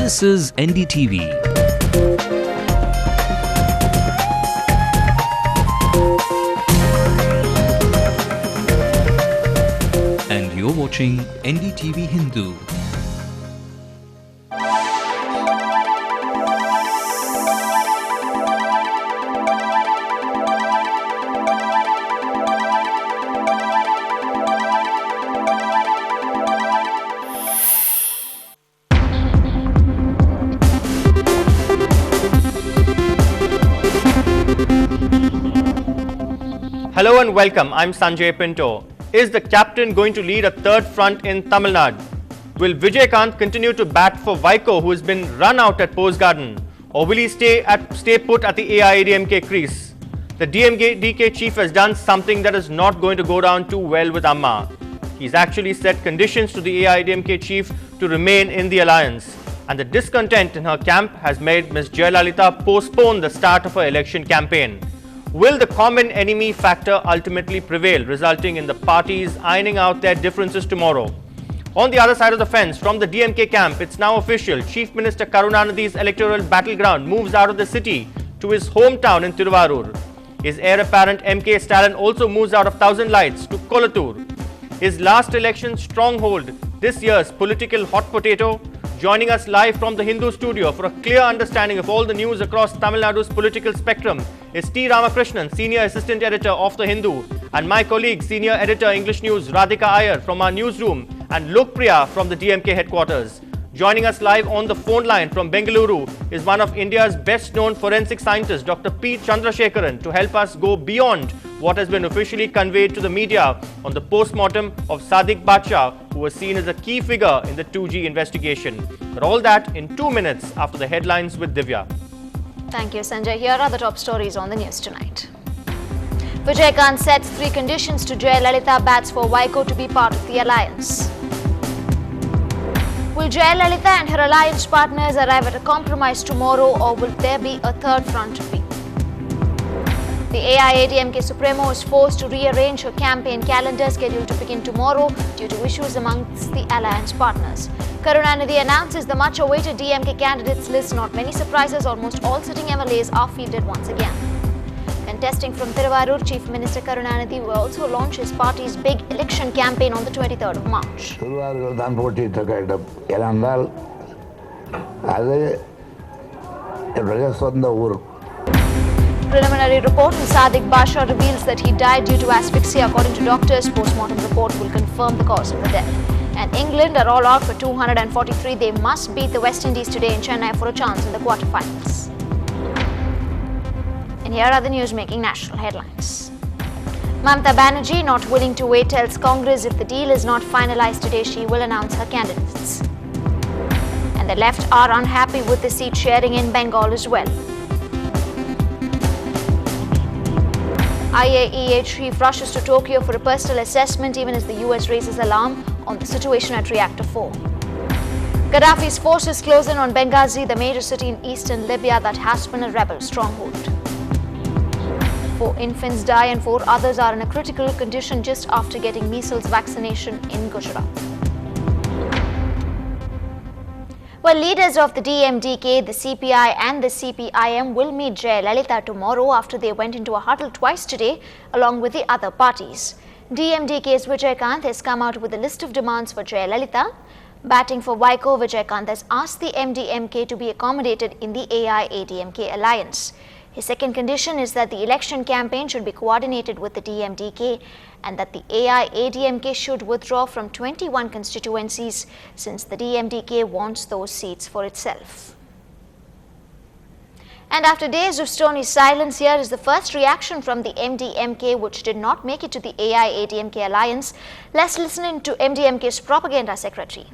This is NDTV. And you're watching NDTV Hindu. Hello and welcome, I'm Sanjay Pinto. Is the captain going to lead a third front in Tamil Nadu? Will Vijaykanth continue to bat for Vaiko, who has been run out at Post Garden? Or will he stay put at the AIADMK crease? The DMK chief has done something that is not going to go down too well with Amma. He's actually set conditions to the AIADMK chief to remain in the alliance. And the discontent in her camp has made Ms. Jayalalitha postpone the start of her election campaign. Will the common enemy factor ultimately prevail, resulting in the parties ironing out their differences tomorrow? On the other side of the fence, from the DMK camp, it's now official. Chief Minister Karunanidhi's electoral battleground moves out of the city to his hometown in Thiruvarur. His heir apparent MK Stalin also moves out of Thousand Lights to Kolattur. His last election stronghold, this year's political hot potato. Joining us live from the Hindu studio for a clear understanding of all the news across Tamil Nadu's political spectrum is T. Ramakrishnan, Senior Assistant Editor of the Hindu, and my colleague, Senior Editor English News Radhika Iyer from our newsroom, and Lokpriya from the DMK headquarters. Joining us live on the phone line from Bengaluru is one of India's best-known forensic scientists, Dr. P. Chandrasekharan, to help us go beyond what has been officially conveyed to the media on the post-mortem of Sadiq Badshah, who was seen as a key figure in the 2G investigation. But all that in 2 minutes after the headlines with Divya. Thank you, Sanjay. Here are the top stories on the news tonight. Vijaykanth sets 3 conditions to Jayalalitha bats for Vaiko to be part of the alliance. Will Jayalalitha and her alliance partners arrive at a compromise tomorrow, or will there be a third front to be? The AIADMK Supremo is forced to rearrange her campaign calendar scheduled to begin tomorrow due to issues amongst the alliance partners. Karunanidhi announces the much-awaited DMK candidates list. Not many surprises, almost all sitting MLAs are fielded once again. Contesting from Thiruvarur, Chief Minister Karunanidhi will also launch his party's big election campaign on the 23rd of March. Preliminary report on Sadiq Badshah reveals that he died due to asphyxia. According to doctors, post-mortem report will confirm the cause of the death. And England are all out for 243. They must beat the West Indies today in Chennai for a chance in the quarterfinals. And here are the news making national headlines. Mamata Banerjee not willing to wait, tells Congress if the deal is not finalized today, she will announce her candidates. And the left are unhappy with the seat sharing in Bengal as well. IAEA chief rushes to Tokyo for a personal assessment even as the US raises alarm on the situation at Reactor 4. Gaddafi's forces close in on Benghazi, the major city in eastern Libya that has been a rebel stronghold. 4 infants die and 4 others are in a critical condition just after getting measles vaccination in Gujarat. Well, leaders of the DMDK, the CPI and the CPIM will meet Jayalalitha tomorrow after they went into a huddle twice today along with the other parties. DMDK's Vijaykanth has come out with a list of demands for Jayalalitha. Batting for Vaiko, Vijaykanth has asked the MDMK to be accommodated in the AIADMK alliance. His second condition is that the election campaign should be coordinated with the DMDK and that the AIADMK should withdraw from 21 constituencies since the DMDK wants those seats for itself. And after days of stony silence, here is the first reaction from the MDMK, which did not make it to the AIADMK alliance. Let's listen in to MDMK's propaganda secretary.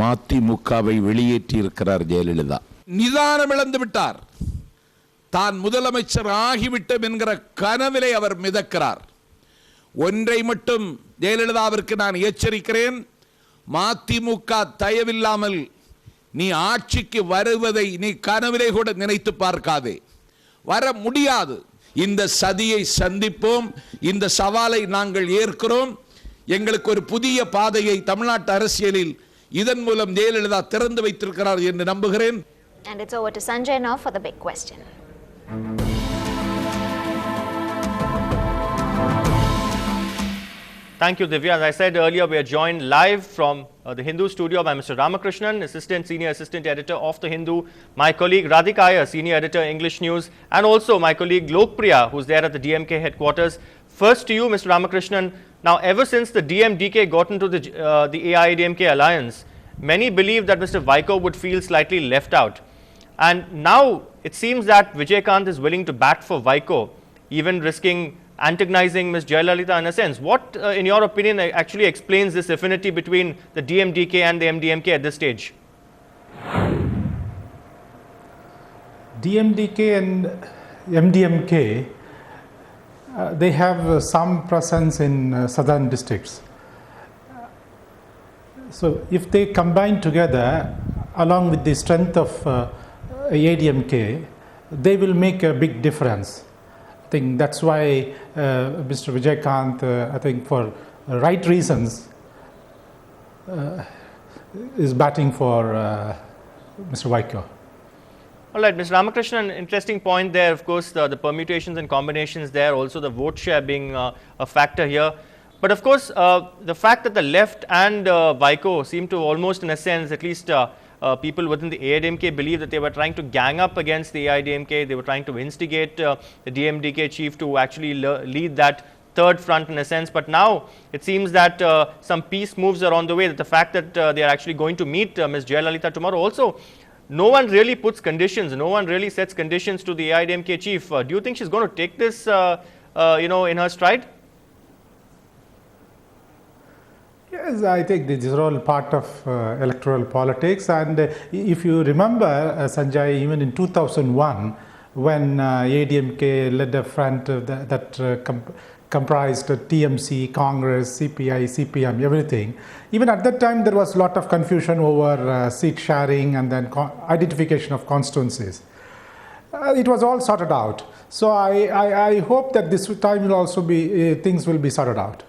மதிமுகவை வெளியேற்றி இருக்கிறார் ஜெயலலிதா. நிதானம் இழந்து விட்டார். தான் முதலமைச்சர் ஆகிவிட்டோம் என்கிற கனவிலே அவர் மிதக்கிறார். ஒன்றை மட்டும் ஜெயலலிதாவிற்கு நான் எச்சரிக்கிறேன். மதிமுக தயவில்லாமல் நீ ஆட்சிக்கு வருவதை நீ கனவிலே கூட நினைத்து பார்க்காதே. வர முடியாது. இந்த சதியை சந்திப்போம். இந்த சவாலை நாங்கள் ஏற்கிறோம். எங்களுக்கு ஒரு புதிய பாதையை தமிழ்நாட்டு அரசியலில் இதன் மூலம் ஜெயலலிதா திறந்து வைத்திருக்கிறார் என்று நம்புகிறேன். And it's over to Sanjay now for the big question. Thank you, Divya. As I said earlier, we are joined live from the Hindu studio by Mr. Ramakrishnan, Senior Assistant Editor of the Hindu, my colleague Radhika Iyer, Senior Editor, English News, and also my colleague Lokpriya, who's there at the DMK headquarters. First to you, Mr. Ramakrishnan. Now, ever since the DMDK got into the AIADMK alliance, many believe that Mr. Vaiko would feel slightly left out. And now it seems that Vijaykanth is willing to bat for Vaiko, even risking antagonizing Ms. Jayalalitha in a sense. What, in your opinion, actually explains this affinity between the DMDK and the MDMK at this stage? DMDK and MDMK, they have some presence in southern districts. So if they combine together along with the strength of AIADMK, they will make a big difference. I think that's why Mr. Vijaykanth, I think for right reasons, is batting for Mr. Vaiko. All right, Mr. Ramakrishnan, interesting point there. Of course, the permutations and combinations there, also the vote share being a factor here. But of course, the fact that the left and Vaiko seem to almost, in a sense, at least people within the AIADMK believe that they were trying to gang up against the AIADMK. They were trying to instigate the DMDK chief to actually lead that third front in a sense. But now it seems that some peace moves are on the way. That the fact that they are actually going to meet Ms. Jayalalitha tomorrow also, no one really puts conditions. No one really sets conditions to the AIADMK chief. Do you think she's going to take this, in her stride? Yes, I think this is all part of electoral politics. And if you remember, Sanjay, even in 2001, when AIADMK led a front that comprised TMC, Congress, CPI, CPM, everything. Even at that time, there was a lot of confusion over seat sharing and then identification of constituencies. It was all sorted out. So I hope that this time will also be, things will be sorted out.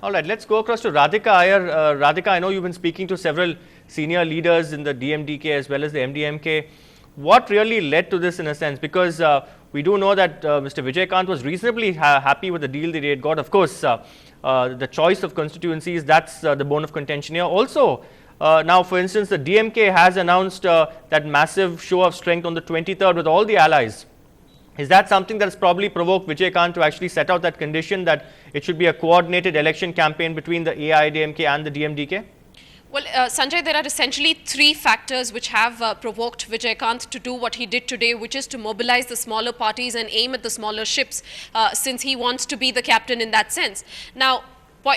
All right, let's go across to Radhika Iyer. Radhika, I know you've been speaking to several senior leaders in the DMDK as well as the MDMK. What really led to this in a sense? Because we do know that Mr. Vijaykanth was reasonably happy with the deal that he had got. Of course, the choice of constituencies, that's the bone of contention here. Also, now, for instance, the DMK has announced that massive show of strength on the 23rd with all the allies. Is that something that has probably provoked Vijaykanth to actually set out that condition that it should be a coordinated election campaign between the AIADMK and the DMDK? Well, Sanjay, there are essentially three factors which have provoked Vijaykanth to do what he did today, which is to mobilize the smaller parties and aim at the smaller ships, since he wants to be the captain in that sense. Now,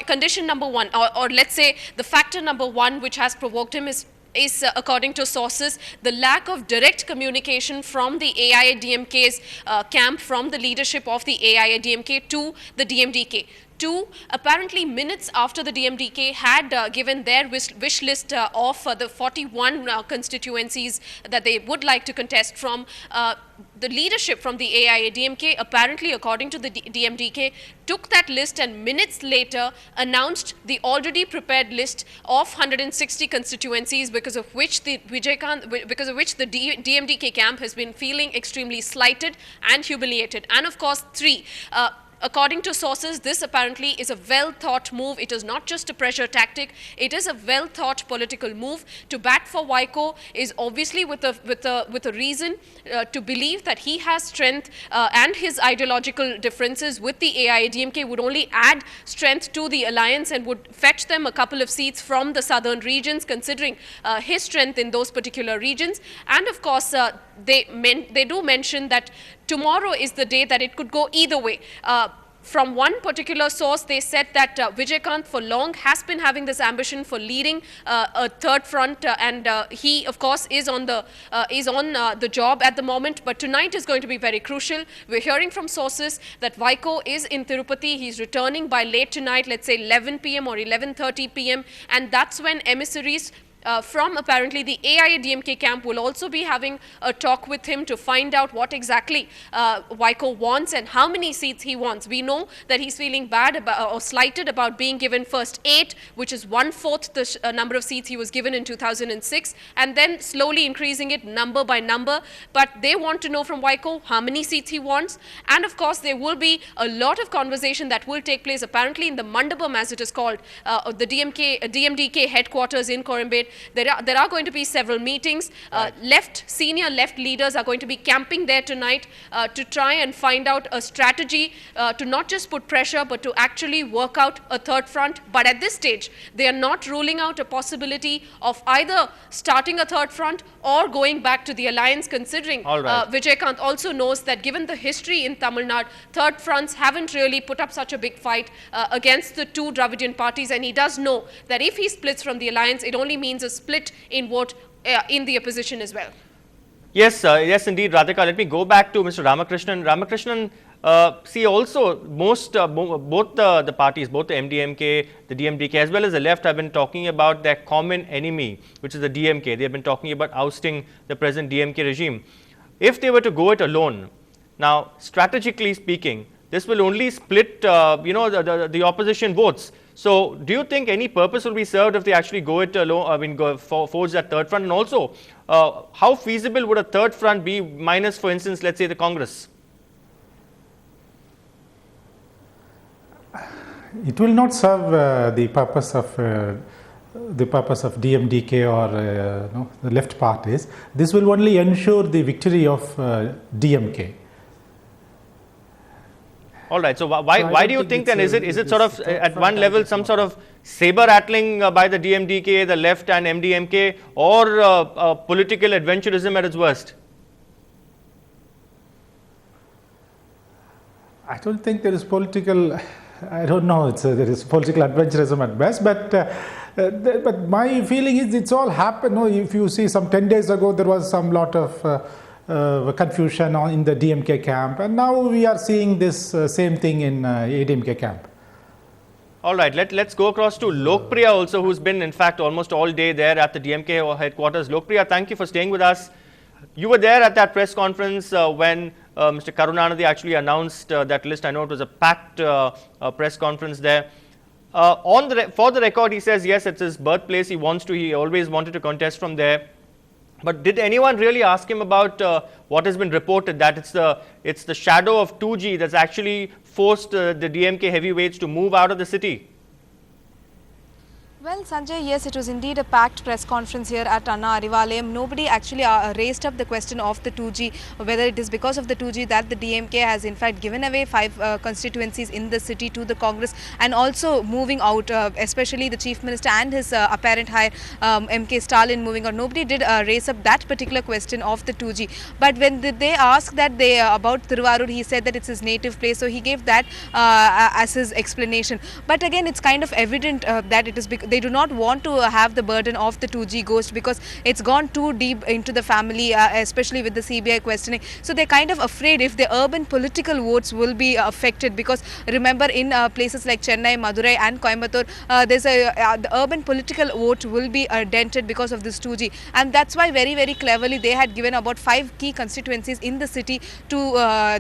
condition number one, or let's say the factor number one which has provoked him is according to sources, the lack of direct communication from the AIADMK's camp, from the leadership of the AIADMK to the DMDK. Two, apparently minutes after the DMDK had given their wish list of the 41 constituencies that they would like to contest from, the leadership from the AIADMK, apparently according to the DMDK, took that list and minutes later announced the already prepared list of 160 constituencies, because of which the DMDK camp has been feeling extremely slighted and humiliated. And of course, three, according to sources, this apparently is a well-thought move. It is not just a pressure tactic. It is a well-thought political move. To bat for Vaiko is obviously with a reason to believe that he has strength, and his ideological differences with the AIADMK would only add strength to the alliance and would fetch them a couple of seats from the southern regions, considering his strength in those particular regions. And of course, they do mention that tomorrow is the day that it could go either way. From one particular source, they said that Vijaykanth for long has been having this ambition for leading a third front, and he, of course, is on the job at the moment. But tonight is going to be very crucial. We're hearing from sources that Vaiko is in Tirupati. He's returning by late tonight, let's say 11 p.m. or 11:30 p.m. And that's when emissaries from apparently the AIADMK camp will also be having a talk with him to find out what exactly Waiko wants and how many seats he wants. We know that he's feeling bad about, or slighted about being given first 8, which is 1/4 the number of seats he was given in 2006, and then slowly increasing it number by number. But they want to know from Waiko how many seats he wants, and of course there will be a lot of conversation that will take place apparently in the Mandapam, as it is called, the DMDK headquarters in Coimbatore. There are going to be several meetings. Senior left leaders are going to be camping there tonight to try and find out a strategy to not just put pressure but to actually work out a third front. But at this stage, they are not ruling out a possibility of either starting a third front or going back to the alliance, considering Vijaykanth also knows that given the history in Tamil Nadu, third fronts haven't really put up such a big fight against the two Dravidian parties, and he does know that if he splits from the alliance, it only means a split in vote in the opposition as well. Yes, yes indeed, Radhika. Let me go back to Mr. Ramakrishnan. Ramakrishnan, see also both the parties, both the MDMK, the DMDK as well as the left have been talking about their common enemy, which is the DMK. They have been talking about ousting the present DMK regime. If they were to go it alone, now strategically speaking, this will only split the opposition votes. So do you think any purpose will be served if they actually go it alone, forge that third front? And also, how feasible would a third front be minus, for instance, let's say the Congress? It will not serve the purpose of DMDK or the left parties. This will only ensure the victory of DMK. All right. So why do you think then is it sort of at one level some sort of saber rattling by the DMDK, the left and MDMK, or political adventurism at its worst? I don't think there is political. I don't know. There is political adventurism at best, but my feeling is it's all happened. No, if you see, some 10 days ago there was some lot of confusion in the DMK camp, and now we are seeing this same thing in ADMK camp. All right, let's go across to Lokpriya also, who's been in fact almost all day there at the DMK headquarters. Lokpriya, thank you for staying with us. You were there at that press conference when Mr. Karunanidhi actually announced that list. I know it was a packed press conference there. For the record, he says yes, it's his birthplace. He always wanted to contest from there. But did anyone really ask him about what has been reported, that it's the shadow of 2G that's actually forced the DMK heavyweights to move out of the city? Well, Sanjay, yes, it was indeed a packed press conference here at Anna Arivalayam. Nobody actually raised up the question of the 2G, whether it is because of the 2G that the DMK has in fact given away 5 constituencies in the city to the Congress, and also moving out, especially the Chief Minister and his apparent hire, MK Stalin, moving out. Nobody did raise up that particular question of the 2G. But when they asked that about Thiruvarur, he said that it's his native place, so he gave that as his explanation. But again, it's kind of evident that it is because they do not want to have the burden of the 2G ghost, because it's gone too deep into the family, especially with the CBI questioning. So they're kind of afraid if the urban political votes will be affected, because remember in places like Chennai, Madurai and Coimbatore, the urban political vote will be dented because of this 2G, and that's why very, very cleverly they had given about 5 key constituencies in the city to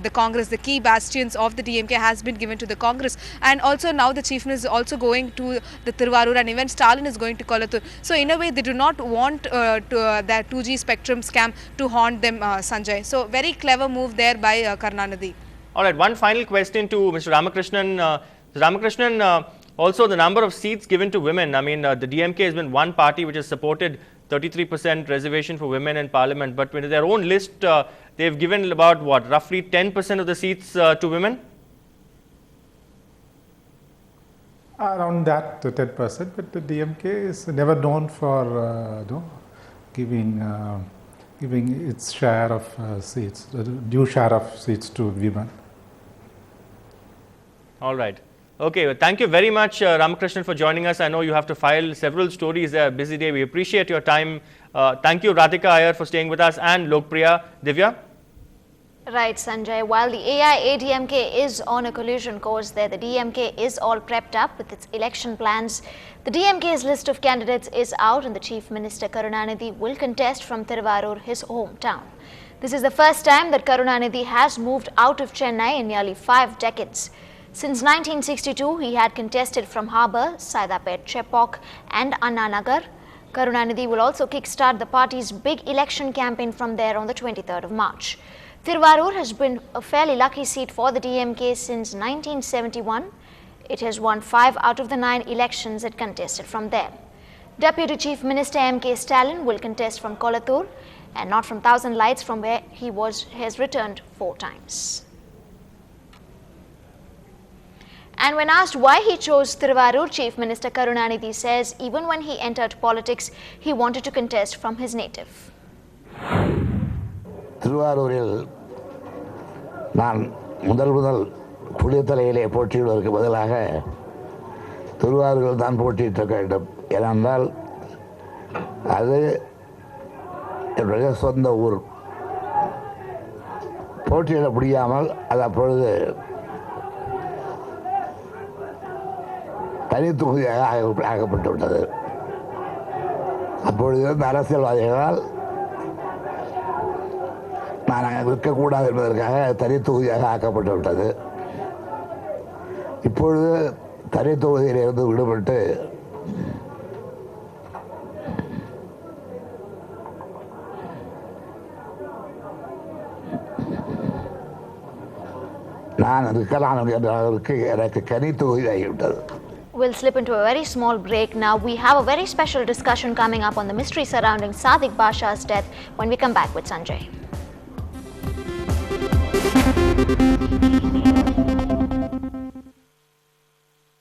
the Congress. The key bastions of the DMK has been given to the Congress, and also now the Chief Minister is also going to the Thiruvarur, and even Stalin is going to Kolattur. So in a way they do not want that 2G spectrum scam to haunt them, Sanjay. So very clever move there by Karunanidhi. All right, one final question to Mr. Ramakrishnan. Ramakrishnan, also the number of seats given to women. I mean, the DMK has been one party which has supported 33% reservation for women in parliament, but with their own list, they've given about what, roughly 10% of the seats to women? Around that 10%, but the DMK is never known for giving its share of seats, the due share of seats to women. All right. Okay, well, thank you very much, Ramakrishnan, for joining us. I know you have to file several stories. A busy day. We appreciate your time. Thank you, Radhika Iyer, for staying with us, and Lokpriya. Divya? Right, Sanjay. While the AIADMK is on a collision course there, the DMK is all prepped up with its election plans. The DMK's list of candidates is out and the Chief Minister Karunanidhi will contest from Thiruvarur, his hometown. This is the first time that Karunanidhi has moved out of Chennai in nearly 5 decades. Since 1962, he had contested from Harbour, Saidapet, Chepauk and Anna Nagar. Karunanidhi will also kickstart the party's big election campaign from there on the 23rd of March. Thiruvarur has been a fairly lucky seat for the DMK since 1971. It has won 5 out of the 9 elections it contested from there. Deputy Chief Minister M.K. Stalin will contest from Kolattur and not from Thousand Lights, from where he has returned 4 times. And when asked why he chose Thiruvarur, Chief Minister Karunanidhi says even when he entered politics, he wanted to contest from his native. திருவாரூரில் நான் முதல் புளியத்தலையிலே போட்டியிடுவதற்கு பதிலாக திருவாரூரில் தான் போட்டியிட வேண்டும். ஏனென்றால் அது என்னுடைய சொந்த ஊர். போட்டியிட முடியாமல் அது அப்பொழுது தனி தொகுதியாக ஆக்கப்பட்டு விட்டது. அப்பொழுது இருந்த அரசியல்வாதிகளால் நான் அங்கே இருக்கக்கூடாது என்பதற்காக தனி தொகுதியாக ஆக்கப்பட்டு விட்டது. இப்பொழுது தனி தொகுதியிலிருந்து விடுபட்டு நான் இருக்கலாம் என்ற அளவிற்கு எனக்கு தனி தொகுதி ஆகிவிட்டது. We'll slip into a very small break now. We have a very special discussion coming up on the mystery surrounding Sadiq Basha's death when we come back with Sanjay.